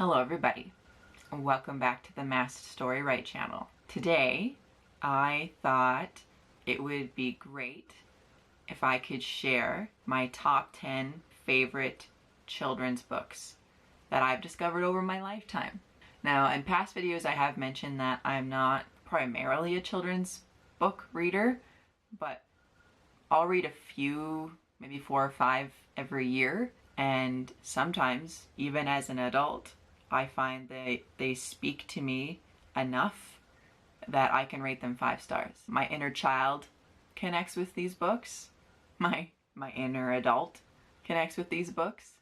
Hello everybody, and welcome back to the Masked Story Right channel. Today, I thought it would be great if I could share my top 10 favorite children's books that I've discovered over my lifetime. Now, in past videos I have mentioned that I'm not primarily a children's book reader, but I'll read a few, maybe 4 or 5 every year, and sometimes, even as an adult, I find they speak to me enough that I can rate them 5 stars. My inner child connects with these books. My inner adult connects with these books,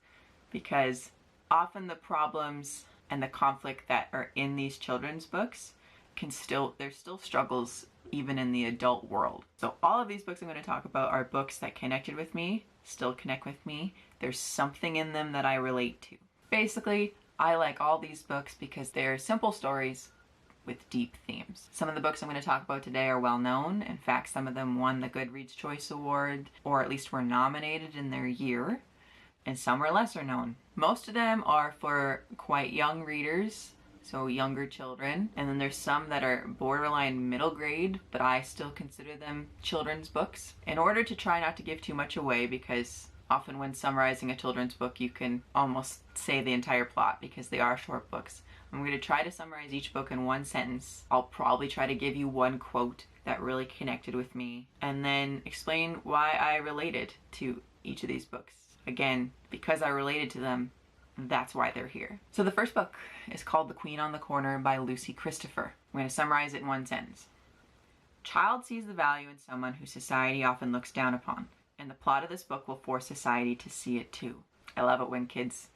because often the problems and the conflict that are in these children's books there's still struggles even in the adult world. So all of these books I'm going to talk about are books that connected with me, still connect with me. There's something in them that I relate to. Basically, I like all these books because they're simple stories with deep themes. Some of the books I'm going to talk about today are well known. In fact, some of them won the Goodreads Choice Award, or at least were nominated in their year, and some are lesser known. Most of them are for quite young readers, so younger children, and then there's some that are borderline middle grade, but I still consider them children's books. In order to try not to give too much away, because often when summarizing a children's book, you can almost say the entire plot because they are short books. I'm going to try to summarize each book in one sentence. I'll probably try to give you one quote that really connected with me, and then explain why I related to each of these books. Again, because I related to them, that's why they're here. So the first book is called The Queen on the Corner by Lucy Christopher. I'm going to summarize it in one sentence. Child sees the value in someone who society often looks down upon, and the plot of this book will force society to see it too. I love it when kids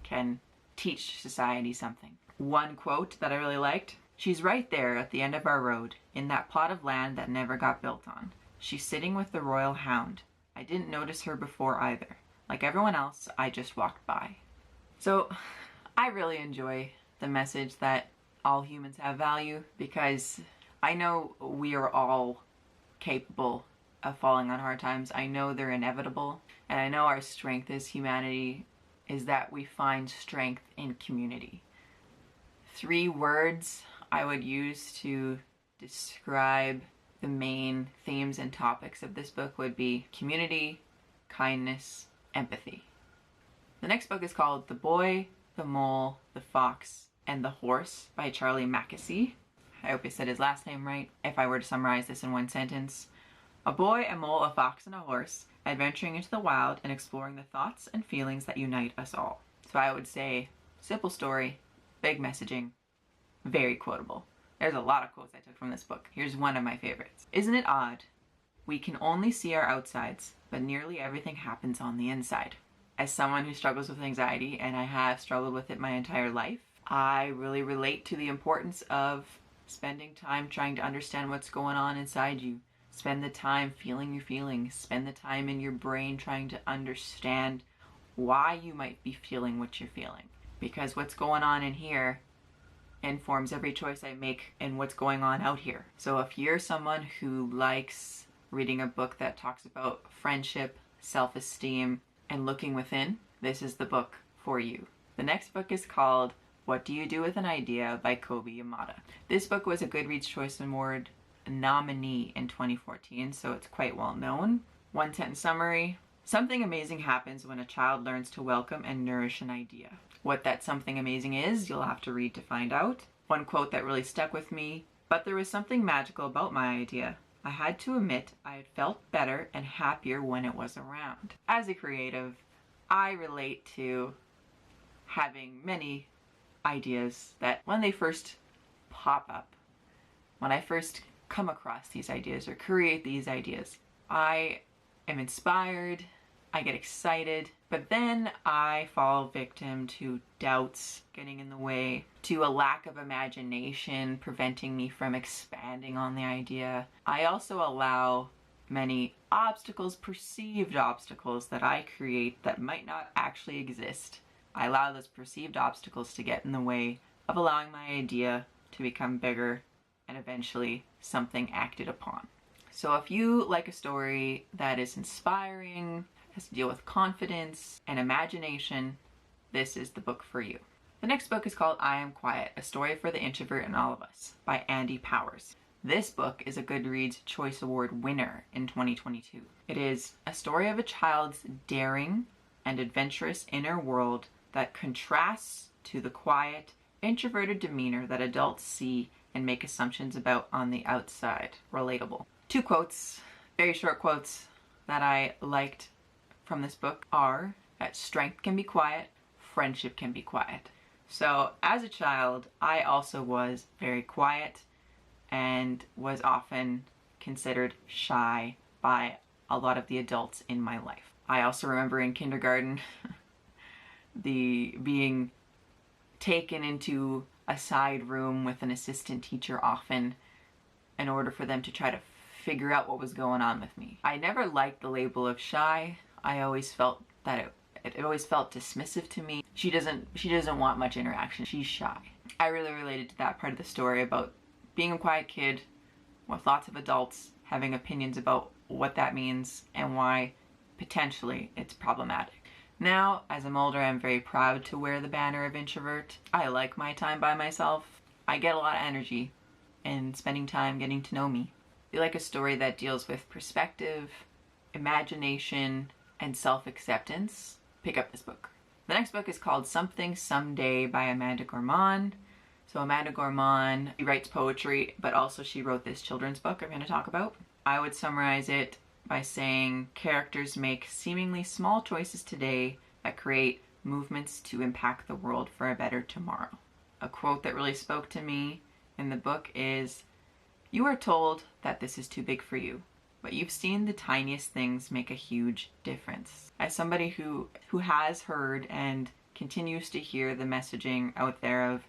can teach society something. One quote that I really liked: "She's right there at the end of our road, in that plot of land that never got built on. She's sitting with the royal hound. I didn't notice her before either. Like everyone else, I just walked by." So I really enjoy the message that all humans have value, because I know we are all capable of falling on hard times. I know they're inevitable, and I know our strength as humanity is that we find strength in community. 3 words I would use to describe the main themes and topics of this book would be community, kindness, empathy. The next book is called The Boy, the Mole, the Fox, and the Horse by Charlie Mackesy. I hope I said his last name right. If I were to summarize this in one sentence: a boy, a mole, a fox, and a horse adventuring into the wild and exploring the thoughts and feelings that unite us all. So I would say, simple story, big messaging, very quotable. There's a lot of quotes I took from this book. Here's one of my favorites. "Isn't it odd? We can only see our outsides, but nearly everything happens on the inside." As someone who struggles with anxiety, and I have struggled with it my entire life, I really relate to the importance of spending time trying to understand what's going on inside you. Spend the time feeling your feelings. Spend the time in your brain trying to understand why you might be feeling what you're feeling. Because what's going on in here informs every choice I make and what's going on out here. So if you're someone who likes reading a book that talks about friendship, self-esteem, and looking within, this is the book for you. The next book is called What Do You Do With an Idea by Kobe Yamada. This book was a Goodreads Choice Award nominee in 2014, so it's quite well known. One sentence summary: something amazing happens when a child learns to welcome and nourish an idea. What that something amazing is, you'll have to read to find out. One quote that really stuck with me: "But there was something magical about my idea. I had to admit I had felt better and happier when it was around." As a creative, I relate to having many ideas that when they first pop up, when I first come across these ideas or create these ideas, I am inspired, I get excited, but then I fall victim to doubts getting in the way, to a lack of imagination preventing me from expanding on the idea. I also allow many obstacles, perceived obstacles that I create that might not actually exist. I allow those perceived obstacles to get in the way of allowing my idea to become bigger and eventually something acted upon. So if you like a story that is inspiring, has to deal with confidence and imagination, this is the book for you. The next book is called I Am Quiet, A Story for the Introvert in All of Us by Andy Powers. This book is a Goodreads Choice Award winner in 2022. It is a story of a child's daring and adventurous inner world that contrasts to the quiet, introverted demeanor that adults see and make assumptions about on the outside. Relatable. Two quotes, very short quotes, that I liked from this book are that strength can be quiet, friendship can be quiet. So as a child, I also was very quiet and was often considered shy by a lot of the adults in my life. I also remember in kindergarten the being taken into a side room with an assistant teacher often in order for them to try to figure out what was going on with me. I never liked the label of shy. I always felt that it always felt dismissive to me. She doesn't want much interaction. She's shy. I really related to that part of the story about being a quiet kid with lots of adults having opinions about what that means and why potentially it's problematic. Now, as I'm older, I'm very proud to wear the banner of introvert. I like my time by myself. I get a lot of energy in spending time getting to know me. If you like a story that deals with perspective, imagination, and self-acceptance, pick up this book. The next book is called Something Someday by Amanda Gorman. So Amanda Gorman, she writes poetry, but also she wrote this children's book I'm going to talk about. I would summarize it by saying characters make seemingly small choices today that create movements to impact the world for a better tomorrow. A quote that really spoke to me in the book is, "You are told that this is too big for you, but you've seen the tiniest things make a huge difference." As somebody who has heard and continues to hear the messaging out there of,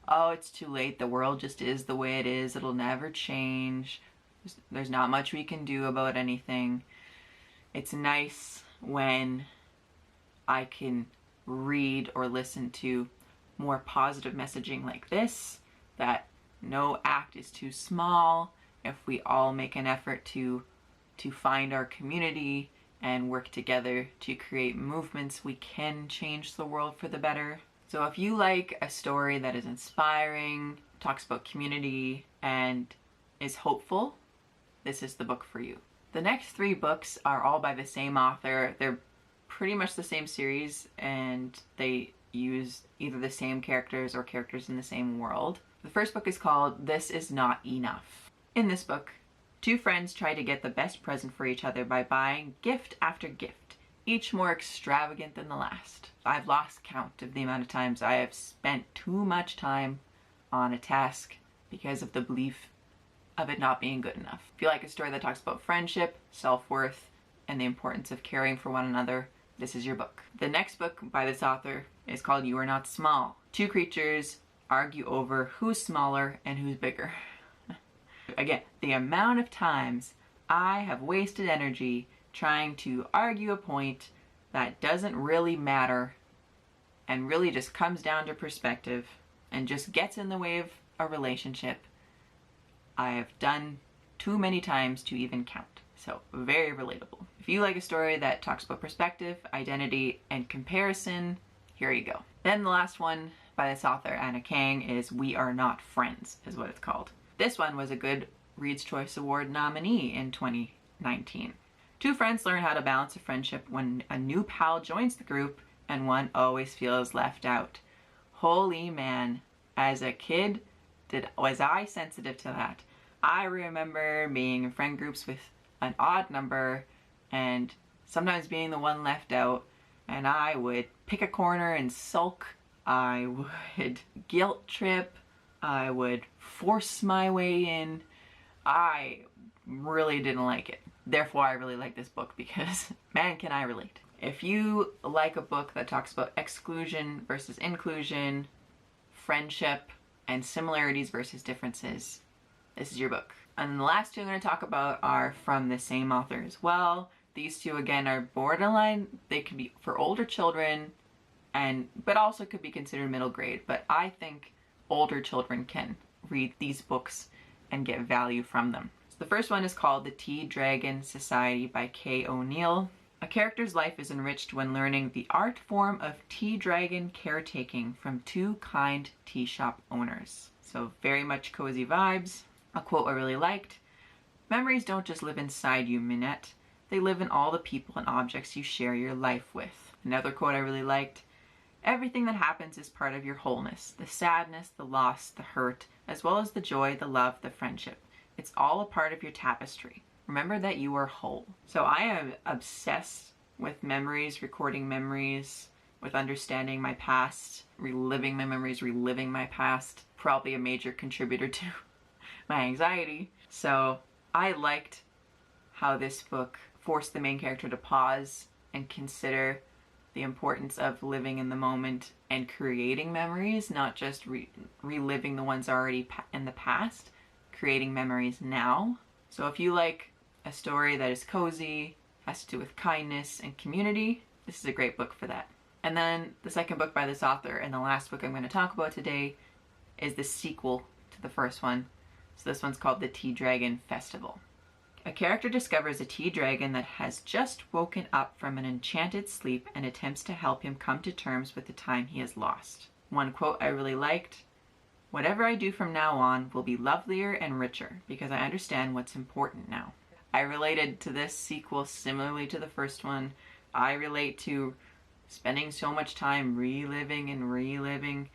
oh, it's too late, the world just is the way it is, it'll never change, there's not much we can do about anything. It's nice when I can read or listen to more positive messaging like this, that no act is too small. If we all make an effort to find our community and work together to create movements, we can change the world for the better. So if you like a story that is inspiring, talks about community, and is hopeful, this is the book for you. The next three books are all by the same author. They're pretty much the same series, and they use either the same characters or characters in the same world. The first book is called This Is Not Enough. In this book, two friends try to get the best present for each other by buying gift after gift, each more extravagant than the last. I've lost count of the amount of times I have spent too much time on a task because of the belief of it not being good enough. If you like a story that talks about friendship, self-worth, and the importance of caring for one another, this is your book. The next book by this author is called You Are Not Small. Two creatures argue over who's smaller and who's bigger. Again, the amount of times I have wasted energy trying to argue a point that doesn't really matter and really just comes down to perspective and just gets in the way of a relationship, I have done too many times to even count. So very relatable. If you like a story that talks about perspective, identity, and comparison, here you go. Then the last one by this author, Anna Kang, is We Are Not Friends, is what it's called. This one was a Goodreads Choice Award nominee in 2019. Two friends learn how to balance a friendship when a new pal joins the group and one always feels left out. Holy man, as a kid, was I sensitive to that. I remember being in friend groups with an odd number and sometimes being the one left out, and I would pick a corner and sulk. I would guilt trip. I would force my way in. I really didn't like it. Therefore, I really like this book because, man, can I relate. If you like a book that talks about exclusion versus inclusion, friendship, and similarities versus differences, this is your book. And the last two I'm going to talk about are from the same author as well. These two, again, are borderline. They could be for older children, but also could be considered middle grade. But I think older children can read these books and get value from them. So the first one is called The Tea Dragon Society by Kay O'Neill. A character's life is enriched when learning the art form of tea dragon caretaking from two kind tea shop owners. So very much cozy vibes. A quote I really liked: "Memories don't just live inside you, Minette. They live in all the people and objects you share your life with." Another quote I really liked: "Everything that happens is part of your wholeness. The sadness, the loss, the hurt, as well as the joy, the love, the friendship. It's all a part of your tapestry. Remember that you are whole." So I am obsessed with memories, recording memories, with understanding my past, reliving my memories, reliving my past. Probably a major contributor to my anxiety. So I liked how this book forced the main character to pause and consider the importance of living in the moment and creating memories, not just reliving the ones already in the past, creating memories now. So if you like a story that is cozy, has to do with kindness and community, this is a great book for that. And then the second book by this author, and the last book I'm going to talk about today, is the sequel to the first one. So this one's called The Tea Dragon Festival. A character discovers a tea dragon that has just woken up from an enchanted sleep and attempts to help him come to terms with the time he has lost. One quote I really liked: "Whatever I do from now on will be lovelier and richer because I understand what's important now." I related to this sequel similarly to the first one. I relate to spending so much time reliving and reliving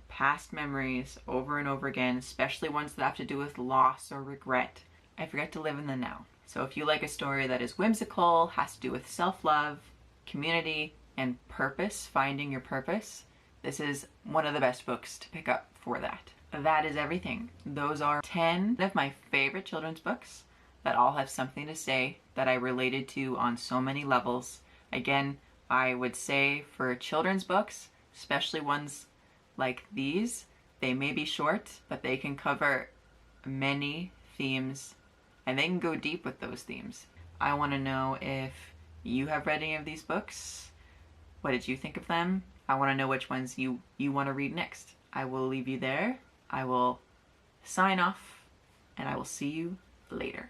past memories over and over again, especially ones that have to do with loss or regret. I forget to live in the now. So if you like a story that is whimsical, has to do with self-love, community, and purpose, finding your purpose, this is one of the best books to pick up for that. That is everything. Those are 10 of my favorite children's books that all have something to say that I related to on so many levels. Again, I would say for children's books, especially ones like these, they may be short, but they can cover many themes and they can go deep with those themes. I want to know if you have read any of these books. What did you think of them? I want to know which ones you want to read next. I will leave you there. I will sign off and I will see you later.